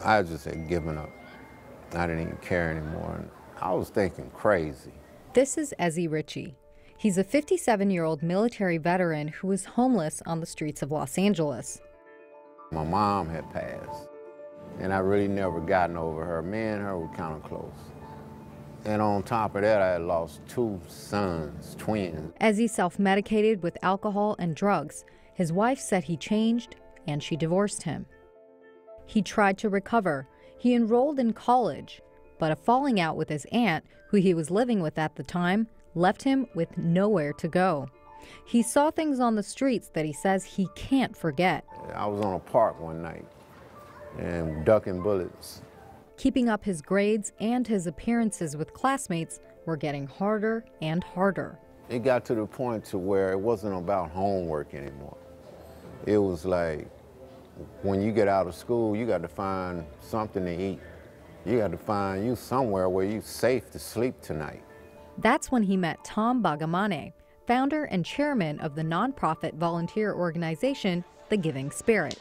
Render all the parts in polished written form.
I just had given up. I didn't even care anymore. And I was thinking crazy. This is Ezzie Richey. He's a 57-year-old military veteran who was homeless on the streets of Los Angeles. My mom had passed, and I really never gotten over her. Me and her were kind of close. And on top of that, I had lost 2 sons, twins. Ezzie self-medicated with alcohol and drugs. His wife said he changed, and she divorced him. He tried to recover. He enrolled in college, but a falling out with his aunt, who he was living with at the time, left him with nowhere to go. He saw things on the streets that he says he can't forget. I was on a park one night and ducking bullets. Keeping up his grades and his appearances with classmates were getting harder and harder. It got to the point to where it wasn't about homework anymore. It was like, when you get out of school, you got to find something to eat. You got to find you somewhere where you're safe to sleep tonight. That's when he met Tom Bagamane, founder and chairman of the nonprofit volunteer organization, The Giving Spirit.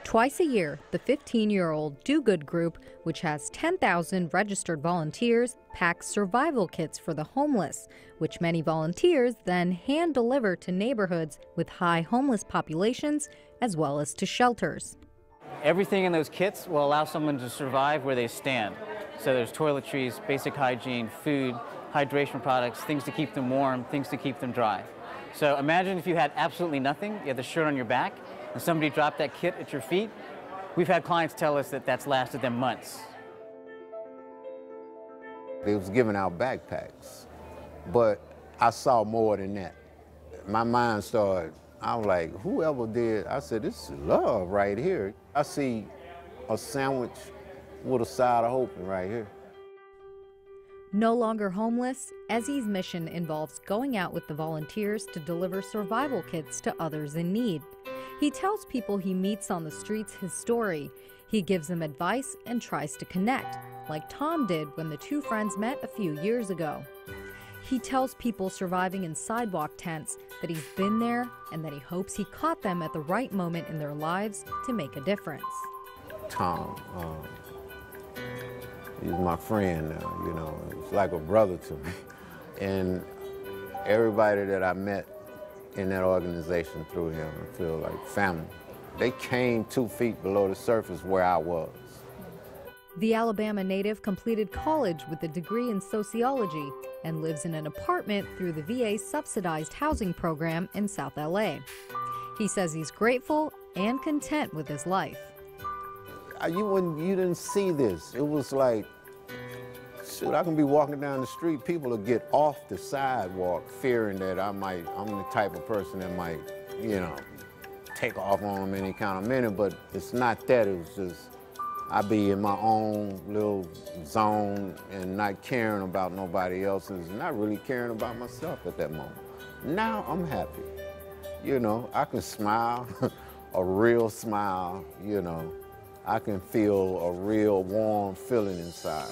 Twice a year, the 15-year-old Do Good group, which has 10,000 registered volunteers, packs survival kits for the homeless, which many volunteers then hand-deliver to neighborhoods with high homeless populations, as well as to shelters. Everything in those kits will allow someone to survive where they stand. So there's toiletries, basic hygiene, food, hydration products, things to keep them warm, things to keep them dry. So imagine if you had absolutely nothing, you had the shirt on your back, and somebody dropped that kit at your feet. We've had clients tell us that that's lasted them months. They was giving out backpacks, but I saw more than that. My mind started, I was like, whoever did, I said, this is love right here. I see a sandwich with a side of hope right here. No longer homeless, Ezzie's mission involves going out with the volunteers to deliver survival kits to others in need. He tells people he meets on the streets his story. He gives them advice and tries to connect, like Tom did when the 2 friends met a few years ago. He tells people surviving in sidewalk tents that he's been there and that he hopes he caught them at the right moment in their lives to make a difference. Tom, he's my friend now, you know. He's like a brother to me. And everybody that I met in that organization through him, I feel like family. They came 2 feet below the surface where I was. The Alabama native completed college with a degree in sociology and lives in an apartment through the VA's subsidized housing program in South LA. He says he's grateful and content with his life. You didn't see this. It was like, shoot, I can be walking down the street, people will get off the sidewalk fearing that I'm the type of person that might, you know, take off on them any kind of minute, but it's not that. It was just, I be in my own little zone and not caring about nobody else's, not really caring about myself at that moment. Now I'm happy. You know, I can smile, a real smile, you know. I can feel a real warm feeling inside.